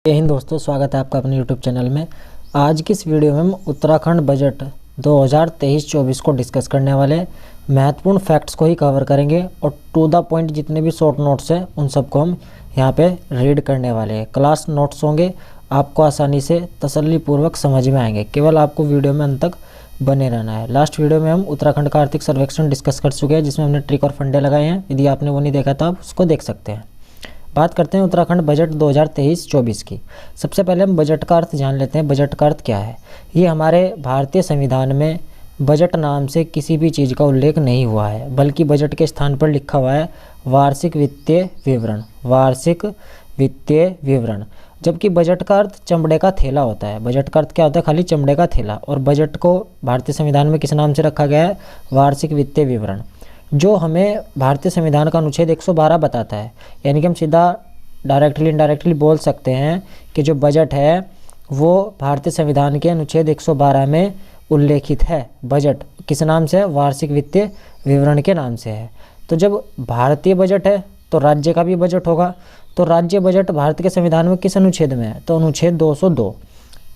जय हिंद दोस्तों, स्वागत है आपका अपने यूट्यूब चैनल में। आज की इस वीडियो में हम उत्तराखंड बजट 2023-24 को डिस्कस करने वाले हैं। महत्वपूर्ण फैक्ट्स को ही कवर करेंगे और टू द पॉइंट जितने भी शॉर्ट नोट्स हैं उन सबको हम यहाँ पे रीड करने वाले हैं। क्लास नोट्स होंगे, आपको आसानी से तसल्लीपूर्वक समझ में आएंगे। केवल आपको वीडियो में अंत तक बने रहना है। लास्ट वीडियो में हम उत्तराखंड का आर्थिक सर्वेक्षण डिस्कस कर चुके हैं, जिसमें हमने ट्रिक और फंडे लगाए हैं। यदि आपने वो नहीं देखा तो आप उसको देख सकते हैं। बात करते हैं उत्तराखंड बजट 2023-24 की। सबसे पहले हम बजट का अर्थ जान लेते हैं। बजट का अर्थ क्या है? ये हमारे भारतीय संविधान में बजट नाम से किसी भी चीज़ का उल्लेख नहीं हुआ है, बल्कि बजट के स्थान पर लिखा हुआ है वार्षिक वित्तीय विवरण। वार्षिक वित्तीय विवरण। जबकि बजट का अर्थ चमड़े का थैला होता है। बजट का अर्थ क्या होता है? खाली चमड़े का थैला। और बजट को भारतीय संविधान में किस नाम से रखा गया है? वार्षिक वित्तीय विवरण, जो हमें भारतीय संविधान का अनुच्छेद 112 बताता है। यानी कि हम सीधा डायरेक्टली इनडायरेक्टली बोल सकते हैं कि जो बजट है वो भारतीय संविधान के अनुच्छेद 112 में उल्लेखित है। बजट किस नाम से है? वार्षिक वित्तीय विवरण के नाम से है। तो जब भारतीय बजट है तो राज्य का भी बजट होगा। तो राज्य बजट भारत के संविधान में किस अनुच्छेद में है? तो अनुच्छेद 202।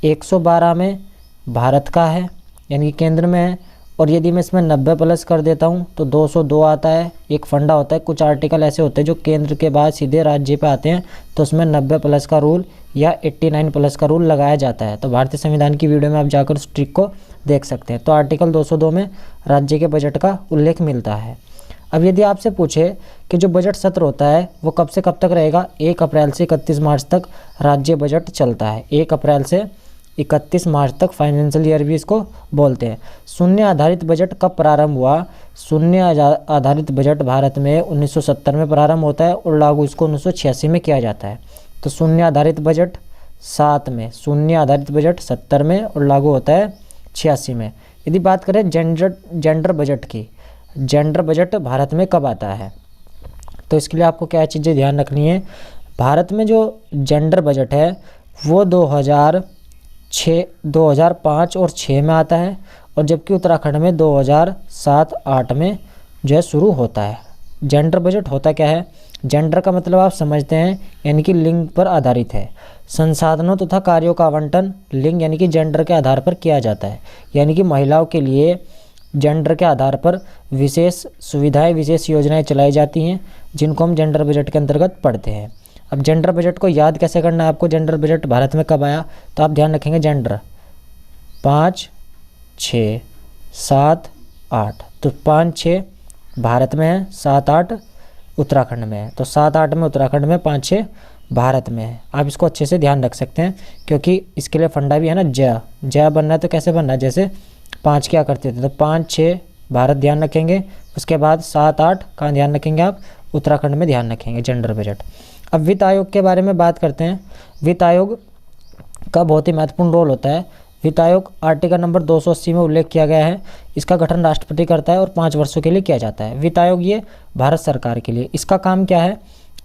112 में भारत का है, यानी कि केंद्र में है। और यदि मैं इसमें 90 प्लस कर देता हूँ तो 202 आता है। एक फंडा होता है, कुछ आर्टिकल ऐसे होते हैं जो केंद्र के बाद सीधे राज्य पे आते हैं, तो उसमें 90 प्लस का रूल या 89 प्लस का रूल लगाया जाता है। तो भारतीय संविधान की वीडियो में आप जाकर उस ट्रिक को देख सकते हैं। तो आर्टिकल 202 में राज्य के बजट का उल्लेख मिलता है। अब यदि आपसे पूछे कि जो बजट सत्र होता है वो कब से कब तक रहेगा? 1 अप्रैल से 31 मार्च तक राज्य बजट चलता है। 1 अप्रैल से 31 मार्च तक फाइनेंशियल ईयर भी इसको बोलते हैं। शून्य आधारित बजट कब प्रारंभ हुआ? शून्य आधारित बजट भारत में 1970 में प्रारंभ होता है और लागू इसको 1986 में किया जाता है। तो शून्य आधारित बजट 7 में, शून्य आधारित बजट 70 में और लागू होता है 86 में। यदि बात करें जेंडर बजट की, जेंडर बजट भारत में कब आता है? तो इसके लिए आपको क्या चीज़ें ध्यान रखनी है। भारत में जो जेंडर बजट है वो 2005 और 6 में आता है, और जबकि उत्तराखंड में 2007-8 में जो है शुरू होता है। जेंडर बजट होता क्या है? जेंडर का मतलब आप समझते हैं, यानी कि लिंग पर आधारित है। संसाधनों तथा कार्यों का आवंटन लिंग यानी कि जेंडर के आधार पर किया जाता है। यानी कि महिलाओं के लिए जेंडर के आधार पर विशेष सुविधाएं, विशेष योजनाएं चलाई जाती हैं, जिनको हम जेंडर बजट के अंतर्गत पढ़ते हैं। अब जेंडर बजट को याद कैसे करना है आपको? जेंडर बजट भारत में कब आया? तो आप ध्यान रखेंगे जेंडर 5, 6, 7, 8। तो 5, 6 भारत में है, 7, 8 उत्तराखंड में है। तो 7, 8 में उत्तराखंड में, 5, 6 भारत में है। आप इसको अच्छे से ध्यान रख सकते हैं, क्योंकि इसके लिए फंडा भी है ना। जय बनना है तो कैसे बनना है? जैसे 5 क्या करते थे, तो 5, 6 भारत ध्यान रखेंगे। उसके बाद 7, 8 कहाँ ध्यान रखेंगे आप? उत्तराखंड में ध्यान रखेंगे जेंडर बजट। अब वित्त आयोग के बारे में बात करते हैं। वित्त आयोग का बहुत ही महत्वपूर्ण रोल होता है। वित्त आयोग आर्टिकल नंबर 280 में उल्लेख किया गया है। इसका गठन राष्ट्रपति करता है और 5 वर्षों के लिए किया जाता है। वित्त आयोग ये भारत सरकार के लिए। इसका काम क्या है?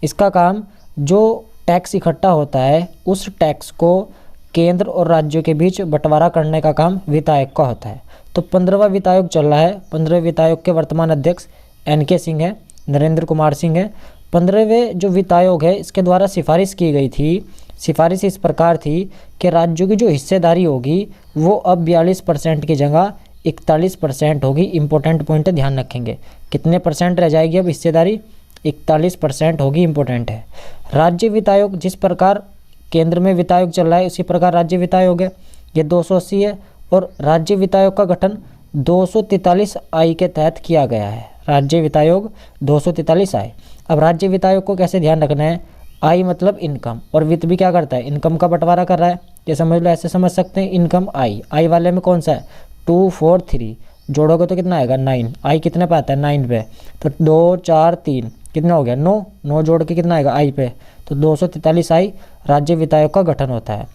इसका काम जो टैक्स इकट्ठा होता है उस टैक्स को केंद्र और राज्यों के बीच बंटवारा करने का काम वित्त आयोग का होता है। तो 15वां वित्त आयोग चल रहा है। 15वें वित्त आयोग के वर्तमान अध्यक्ष NK सिंह है, नरेंद्र कुमार सिंह है। 15वें जो वित्त आयोग है इसके द्वारा सिफारिश की गई थी। सिफारिश इस प्रकार थी कि राज्यों की जो हिस्सेदारी होगी वो अब 42% की जगह 41% होगी। इंपॉर्टेंट पॉइंट है, ध्यान रखेंगे। कितने परसेंट रह जाएगी अब हिस्सेदारी? 41% होगी। इंपॉर्टेंट है। राज्य वित्त आयोग, जिस प्रकार केंद्र में वित्त आयोग चल रहा है उसी प्रकार राज्य वित्त आयोग है। ये 280 है और राज्य वित्त आयोग का गठन 243 आई के तहत किया गया है। राज्य वित्त आयोग 243 आई। अब राज्य वित्त आयोग को कैसे ध्यान रखना है? आई मतलब इनकम, और वित्त भी क्या करता है? इनकम का बंटवारा कर रहा है। ये समझ लो, ऐसे समझ सकते हैं। इनकम आई वाले में कौन सा है? 2, 4, 3 जोड़ोगे तो कितना आएगा? 9। आई कितने पे आता है? 9 पे। तो 2, 4, 3 कितना हो गया? 9 जोड़ के कितना आएगा आई पे? तो 243 आई राज्य वित्त आयोग का गठन होता है।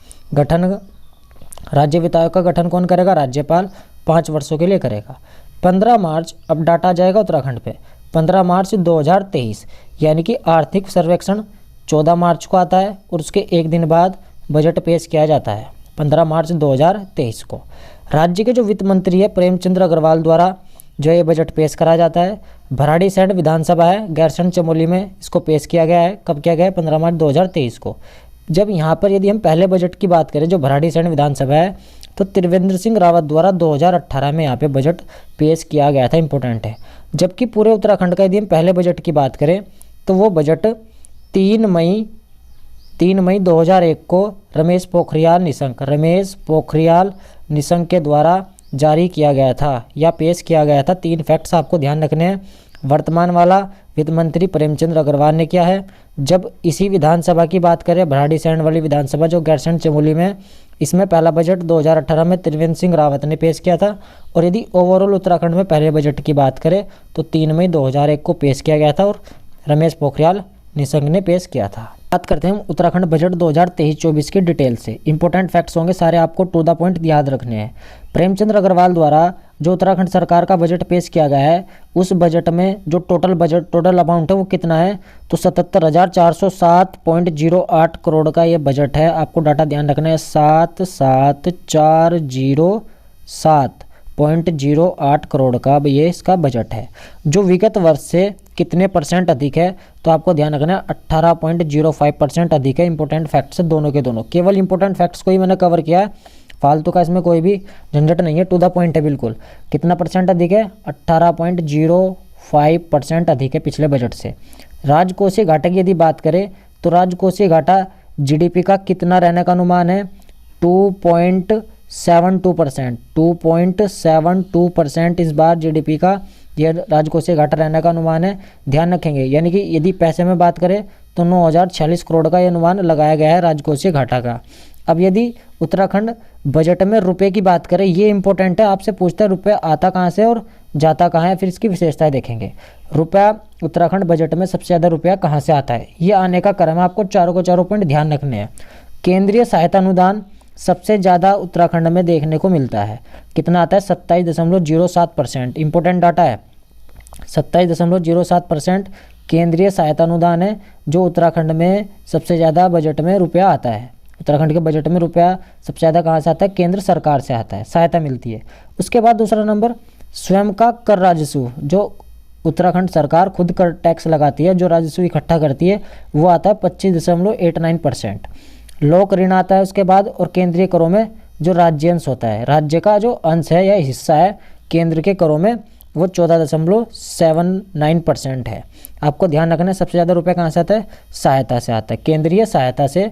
राज्य वित्त आयोग का गठन कौन करेगा? राज्यपाल 5 वर्षों के लिए करेगा। 15 मार्च, अब डाटा जाएगा उत्तराखंड पे। 15 मार्च 2023, यानी कि आर्थिक सर्वेक्षण 14 मार्च को आता है और उसके एक दिन बाद बजट पेश किया जाता है 15 मार्च 2023 को। राज्य के जो वित्त मंत्री है प्रेमचंद्र अग्रवाल द्वारा जो ये बजट पेश करा जाता है। भराड़ीसैंण विधानसभा है, गैरसैंण चमोली में इसको पेश किया गया है। कब किया गया है? 15 मार्च 2023 को। जब यहाँ पर यदि हम पहले बजट की बात करें जो भराड़ीसैंण विधानसभा है, तो त्रिवेंद्र सिंह रावत द्वारा 2018 में यहाँ पे बजट पेश किया गया था, इंपॉर्टेंट है। जबकि पूरे उत्तराखंड का यदि हम पहले बजट की बात करें तो वो बजट 3 मई 2001 को रमेश पोखरियाल निशंक के द्वारा जारी किया गया था या पेश किया गया था। 3 फैक्ट्स आपको ध्यान रखने हैं। वर्तमान वाला वित्त मंत्री प्रेमचंद अग्रवाल ने किया है। जब इसी विधानसभा की बात करें, भराड़ीसैंण वाली विधानसभा जो गैरसैंण चमोली में, इसमें पहला बजट 2018 में त्रिवेंद्र सिंह रावत ने पेश किया था। और यदि ओवरऑल उत्तराखंड में पहले बजट की बात करें तो 3 मई 2001 को पेश किया गया था और रमेश पोखरियाल निशंक ने पेश किया था। बात करते हैं हम उत्तराखंड बजट 2023-24 की डिटेल से। इंपॉर्टेंट फैक्ट्स होंगे सारे, आपको टू द पॉइंट याद रखने हैं। प्रेमचंद अग्रवाल द्वारा जो उत्तराखंड सरकार का बजट पेश किया गया है, उस बजट में जो टोटल अमाउंट है वो कितना है, तो 77,407.08 करोड़ का ये बजट है। आपको डाटा ध्यान रखना है, 77,407.08 करोड़ का ये इसका बजट है, जो विगत वर्ष से कितने परसेंट अधिक है, तो आपको ध्यान रखना है 18.05% अधिक है। इंपॉर्टेंट फैक्ट्स है दोनों के दोनों, केवल इंपॉर्टेंट फैक्ट्स को ही मैंने कवर किया है, फालतू का इसमें कोई भी झंझट नहीं है, टू द पॉइंट है बिल्कुल। कितना परसेंट अधिक है, 18.05% अधिक है पिछले बजट से। राजकोषीय घाटे की यदि बात करें तो राजकोषीय घाटा जीडीपी का कितना रहने का अनुमान है, 2.72%। 2.72% इस बार जीडीपी का यह राजकोषीय घाटा रहने का अनुमान है, ध्यान रखेंगे। यानी कि यदि पैसे में बात करें तो 9,046 करोड़ का यह अनुमान लगाया गया है राजकोषीय घाटा का। अब यदि उत्तराखंड बजट में रुपए की बात करें, ये इंपॉर्टेंट है, आपसे पूछता है रुपया आता कहाँ से और जाता कहाँ है, फिर इसकी विशेषताएं देखेंगे। रुपया उत्तराखंड बजट में सबसे ज़्यादा रुपया कहाँ से आता है, ये आने का क्रम है, आपको चारों पॉइंट ध्यान रखने हैं। केंद्रीय सहायता अनुदान सबसे ज़्यादा उत्तराखंड में देखने को मिलता है, कितना आता है, 27.07%। इंपॉर्टेंट डाटा है, 27.07% केंद्रीय सहायता अनुदान है जो उत्तराखंड में सबसे ज़्यादा बजट में रुपया आता है। उत्तराखंड के बजट में रुपया सबसे ज़्यादा कहाँ से आता है, केंद्र सरकार से आता है, सहायता मिलती है। उसके बाद दूसरा नंबर स्वयं का कर राजस्व, जो उत्तराखंड सरकार खुद कर टैक्स लगाती है, जो राजस्व इकट्ठा करती है, वो आता है 25.89%। लोक ऋण आता है उसके बाद, और केंद्रीय करों में जो राज्य अंश होता है, राज्य का जो अंश है या हिस्सा है केंद्र के करों में, वो 14.79% है। आपको ध्यान रखना है सबसे ज़्यादा रुपया कहाँ से आता है, सहायता से आता है, केंद्रीय सहायता से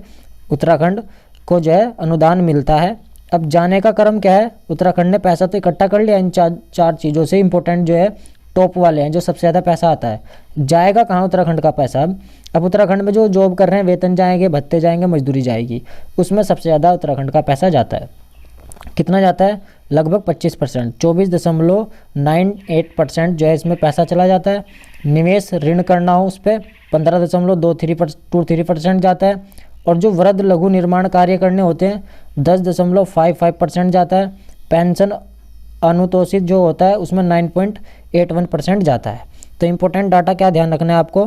उत्तराखंड को जो है अनुदान मिलता है। अब जाने का क्रम क्या है, उत्तराखंड ने पैसा तो इकट्ठा कर लिया इन चार चीज़ों से, इंपॉर्टेंट जो है टॉप वाले हैं, जो सबसे ज़्यादा पैसा आता है। जाएगा कहाँ उत्तराखंड का पैसा, अब उत्तराखंड में जो जॉब कर रहे हैं, वेतन जाएंगे, भत्ते जाएंगे, मजदूरी जाएगी, उसमें सबसे ज़्यादा उत्तराखंड का पैसा जाता है। कितना जाता है, लगभग 25%, 24.98% जो है इसमें पैसा चला जाता है। निवेश ऋण करना हो उस पर 15.23% जाता है, और जो वृद्ध लघु निर्माण कार्य करने होते हैं 10.55% जाता है। पेंशन अनुतोषित जो होता है उसमें 9.81% जाता है। तो इम्पोर्टेंट डाटा क्या ध्यान रखना है आपको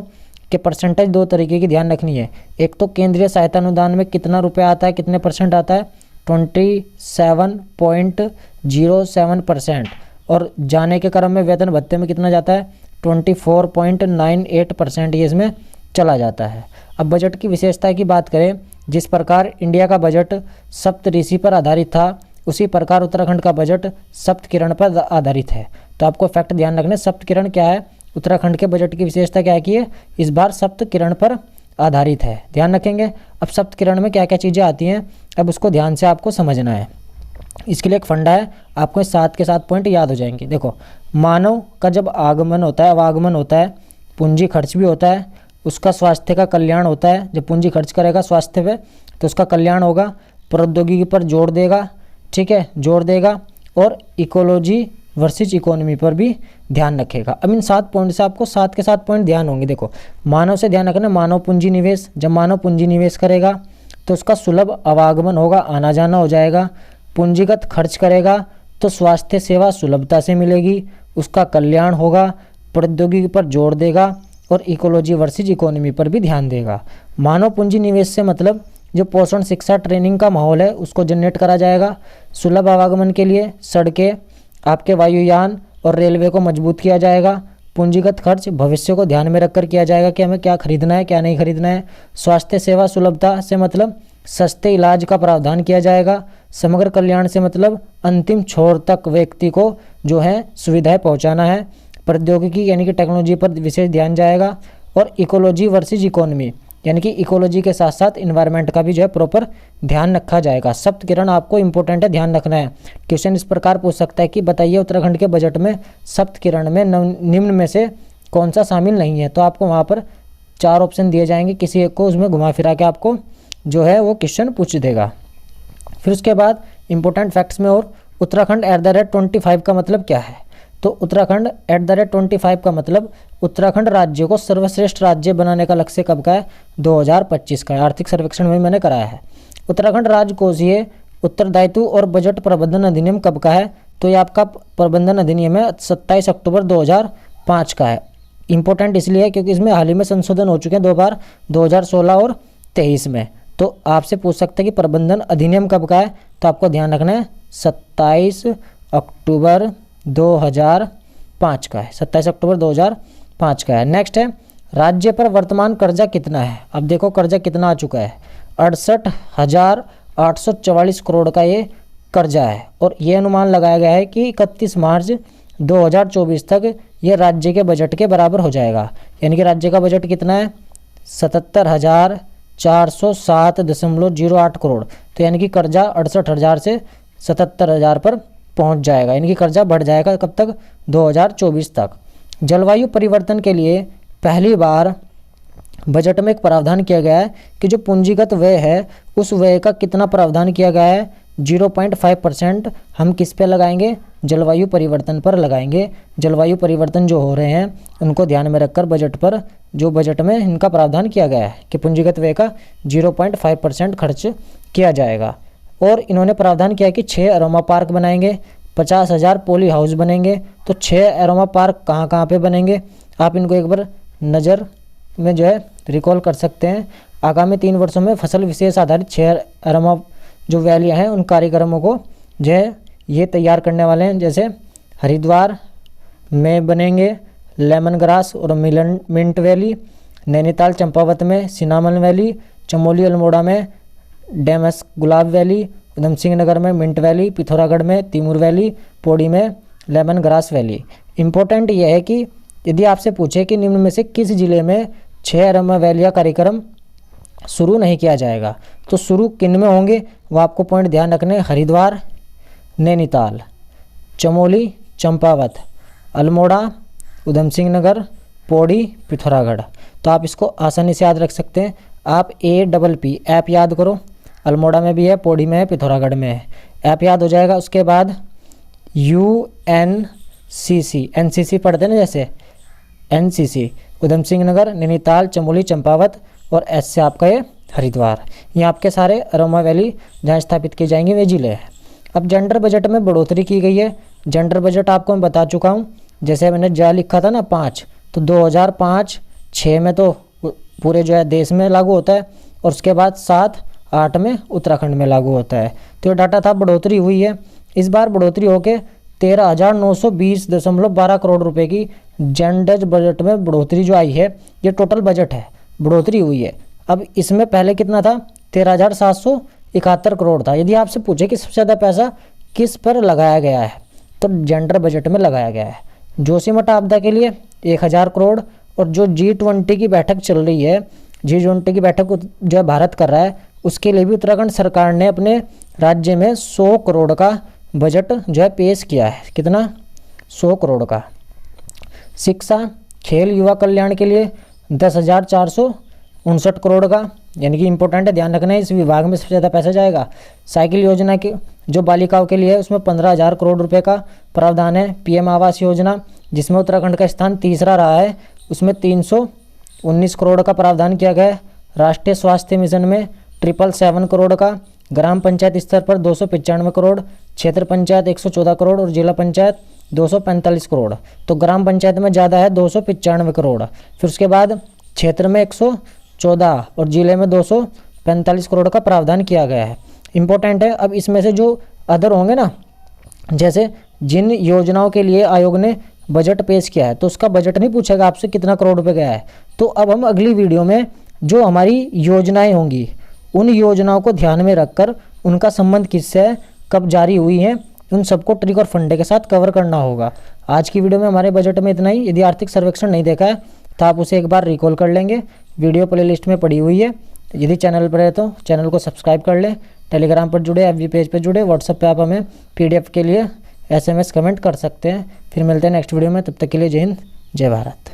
कि परसेंटेज दो तरीके की ध्यान रखनी है। एक तो केंद्रीय सहायता अनुदान में कितना रुपया आता है, कितने परसेंट आता है, 27.07%, और जाने के क्रम में वेतन भत्ते में कितना जाता है, 24.98% ये इसमें चला जाता है। अब बजट की विशेषता की बात करें, जिस प्रकार इंडिया का बजट सप्तऋषि पर आधारित था, उसी प्रकार उत्तराखंड का बजट सप्तकिरण पर आधारित है। तो आपको फैक्ट ध्यान रखना, सप्तकिरण क्या है, उत्तराखंड के बजट की विशेषता क्या है कि ये इस बार सप्तकिरण पर आधारित है, ध्यान रखेंगे। अब सप्तकिरण में क्या क्या चीज़ें आती हैं, अब उसको ध्यान से आपको समझना है। इसके लिए एक फंडा है, आपको 7 के 7 पॉइंट याद हो जाएंगे। देखो, मानव का जब आगमन होता है, अवागमन होता है, पूंजी खर्च भी होता है, उसका स्वास्थ्य का कल्याण होता है। जब पूंजी खर्च करेगा स्वास्थ्य पे तो उसका कल्याण होगा। प्रौद्योगिकी पर जोर देगा, ठीक है, जोर देगा, और इकोलॉजी वर्सेस इकोनॉमी पर भी ध्यान रखेगा। अब इन 7 पॉइंट से आपको 7 के 7 पॉइंट ध्यान होंगे। देखो, मानव से ध्यान रखना, मानव पूंजी निवेश, जब मानव पूंजी निवेश करेगा तो उसका सुलभ आवागमन होगा, आना जाना हो जाएगा। पूंजीगत खर्च करेगा तो स्वास्थ्य सेवा सुलभता से मिलेगी, उसका कल्याण होगा। प्रौद्योगिकी पर जोर देगा और इकोलॉजी वर्सेस इकोनॉमी पर भी ध्यान देगा। मानव पूंजी निवेश से मतलब जो पोषण, शिक्षा, ट्रेनिंग का माहौल है उसको जनरेट करा जाएगा। सुलभ आवागमन के लिए सड़कें, आपके वायुयान और रेलवे को मजबूत किया जाएगा। पूंजीगत खर्च भविष्य को ध्यान में रखकर किया जाएगा कि हमें क्या खरीदना है क्या नहीं खरीदना है। स्वास्थ्य सेवा सुलभता से मतलब सस्ते इलाज का प्रावधान किया जाएगा। समग्र कल्याण से मतलब अंतिम छोर तक व्यक्ति को जो है सुविधाएं पहुंचाना है। प्रौद्योगिकी यानी कि टेक्नोलॉजी पर विशेष ध्यान जाएगा। और इकोलॉजी वर्सेज इकोनॉमी यानी कि इकोलॉजी के साथ साथ इन्वायरमेंट का भी जो है प्रॉपर ध्यान रखा जाएगा। सप्तकिरण आपको इंपॉर्टेंट है, ध्यान रखना है। क्वेश्चन इस प्रकार पूछ सकता है कि बताइए उत्तराखंड के बजट में सप्तकिरण में निम्न में से कौन सा शामिल नहीं है। तो आपको वहाँ पर 4 ऑप्शन दिए जाएंगे, किसी एक को उसमें घुमा फिरा के आपको जो है वो क्वेश्चन पूछ देगा। फिर उसके बाद इंपॉर्टेंट फैक्ट्स में और उत्तराखंड @25 का मतलब क्या है। तो उत्तराखंड @25 का मतलब उत्तराखंड राज्य को सर्वश्रेष्ठ राज्य बनाने का लक्ष्य कब का है, 2025 का है। आर्थिक सर्वेक्षण में मैंने कराया है। उत्तराखंड राजकोषीय उत्तरदायित्व और बजट प्रबंधन अधिनियम कब का है। तो ये आपका प्रबंधन अधिनियम है 27 अक्टूबर 2005 का है। इंपॉर्टेंट इसलिए है क्योंकि इसमें हाल ही में संशोधन हो चुके हैं 2 बार, 2016 और 23 में। तो आपसे पूछ सकते हैं कि प्रबंधन अधिनियम कब का है, तो आपको ध्यान रखना है 27 अक्टूबर 2005 का है। 27 अक्टूबर 2005 का है। नेक्स्ट है राज्य पर वर्तमान कर्जा कितना है। अब देखो कर्जा कितना आ चुका है, 68,844 करोड़ का ये कर्जा है। और ये अनुमान लगाया गया है कि 31 मार्च 2024 तक ये राज्य के बजट के बराबर हो जाएगा। यानी कि राज्य का बजट कितना है, 77,407.08 करोड़। तो यानी कि कर्जा 68,000 से 77,000 पर पहुंच जाएगा। यानी कि कर्जा बढ़ जाएगा कब तक, 2024 तक। जलवायु परिवर्तन के लिए पहली बार बजट में एक प्रावधान किया गया है कि जो पूंजीगत व्यय है उस व्यय का कितना प्रावधान किया गया है, 0.5% हम किस पे लगाएंगे, जलवायु परिवर्तन पर लगाएंगे। जलवायु परिवर्तन जो हो रहे हैं उनको ध्यान में रखकर बजट पर जो बजट में इनका प्रावधान किया गया है कि पूंजीगत व्यय का 0.5% खर्च किया जाएगा। और इन्होंने प्रावधान किया कि 6 एरोमा पार्क बनाएंगे, 50,000 पॉली हाउस बनेंगे। तो 6 एरोमा पार्क कहाँ कहाँ पे बनेंगे, आप इनको एक बार नज़र में जो है रिकॉल कर सकते हैं। आगामी 3 वर्षों में फसल विशेष आधारित 6 एरोमा जो वैलियाँ हैं उन कार्यक्रमों को जो है ये तैयार करने वाले हैं। जैसे हरिद्वार में बनेंगे लेमन ग्रास और मिंट वैली, नैनीताल चंपावत में सिनामन वैली, चमोली अल्मोड़ा में डेमस्क गुलाब वैली, उधम सिंह नगर में मिंट वैली, पिथौरागढ़ में तिमूर वैली, पौड़ी में लेमन ग्रास वैली। इम्पोर्टेंट यह है कि यदि आपसे पूछे कि निम्न में से किस जिले में 6 एरोमा वैलिया कार्यक्रम शुरू नहीं किया जाएगा, तो शुरू किन में होंगे वो आपको पॉइंट ध्यान रखने। हरिद्वार, नैनीताल, चमोली, चंपावत, अल्मोड़ा, उधम सिंह नगर, पौड़ी, पिथौरागढ़। तो आप इसको आसानी से याद रख सकते हैं। आप APP ऐप याद करो, अल्मोड़ा में भी है, पौड़ी में है, पिथौरागढ़ में है, ऐप याद हो जाएगा। उसके बाद UNCC NCC पढ़ते हैं ना, जैसे NCC उधम सिंह नगर, नैनीताल, चमोली, चंपावत और S से आपका ये हरिद्वार। ये आपके सारे एरोमा वैली जहाँ स्थापित की जाएंगी वे जिले हैं। अब जेंडर बजट में बढ़ोतरी की गई है। जेंडर बजट आपको मैं बता चुका हूँ, जैसे मैंने जा लिखा था ना 5, तो 2005-6 में तो पूरे जो है देश में लागू होता है और उसके बाद 7-8 में उत्तराखंड में लागू होता है। तो ये डाटा था, बढ़ोतरी हुई है। इस बार बढ़ोतरी होकर 13,920.12 करोड़ रुपए की जेंडर बजट में बढ़ोतरी जो आई है, ये टोटल बजट है, बढ़ोतरी हुई है। अब इसमें पहले कितना था, 13,771 करोड़ था। यदि आपसे पूछे कि सबसे ज़्यादा पैसा किस पर लगाया गया है, तो जेंडर बजट में लगाया गया है। जोशीमठ आपदा के लिए 1,000 करोड़। और जो G20 की बैठक चल रही है, G20 की बैठक जो है भारत कर रहा है, उसके लिए भी उत्तराखंड सरकार ने अपने राज्य में 100 करोड़ का बजट जो है पेश किया है। कितना, 100 करोड़ का। शिक्षा, खेल, युवा कल्याण के लिए 10,459 करोड़ का, यानी कि इंपॉर्टेंट है, ध्यान रखना है, इस विभाग में सबसे ज़्यादा पैसा जाएगा। साइकिल योजना के जो बालिकाओं के लिए है उसमें 15,000 करोड़ रुपए का प्रावधान है। PM आवास योजना जिसमें उत्तराखंड का स्थान तीसरा रहा है, उसमें 319 करोड़ का प्रावधान किया गया है। राष्ट्रीय स्वास्थ्य मिशन में 777 करोड़ का, ग्राम पंचायत स्तर पर 295 करोड़, क्षेत्र पंचायत 114 करोड़ और जिला पंचायत 245 करोड़। तो ग्राम पंचायत में ज़्यादा है, 295 करोड़। फिर उसके बाद क्षेत्र में 114 और जिले में 245 करोड़ का प्रावधान किया गया है। इंपॉर्टेंट है। अब इसमें से जो अदर होंगे ना, जैसे जिन योजनाओं के लिए आयोग ने बजट पेश किया है तो उसका बजट नहीं पूछेगा आपसे कितना करोड़ रुपए गया है। तो अब हम अगली वीडियो में जो हमारी योजनाएं होंगी उन योजनाओं को ध्यान में रखकर उनका संबंध किससे है, कब जारी हुई हैं, उन सबको ट्रिक और फंडे के साथ कवर करना होगा। आज की वीडियो में हमारे बजट में इतना ही। यदि आर्थिक सर्वेक्षण नहीं देखा है तो आप उसे एक बार रिकॉल कर लेंगे, वीडियो प्लेलिस्ट में पड़ी हुई है। यदि चैनल पर है तो चैनल को सब्सक्राइब कर लें, टेलीग्राम पर जुड़े, FB पेज पर जुड़े, व्हाट्सएप पे आप हमें PDF के लिए SMS कमेंट कर सकते हैं। फिर मिलते हैं नेक्स्ट वीडियो में, तब तक के लिए जय हिंद, जय भारत।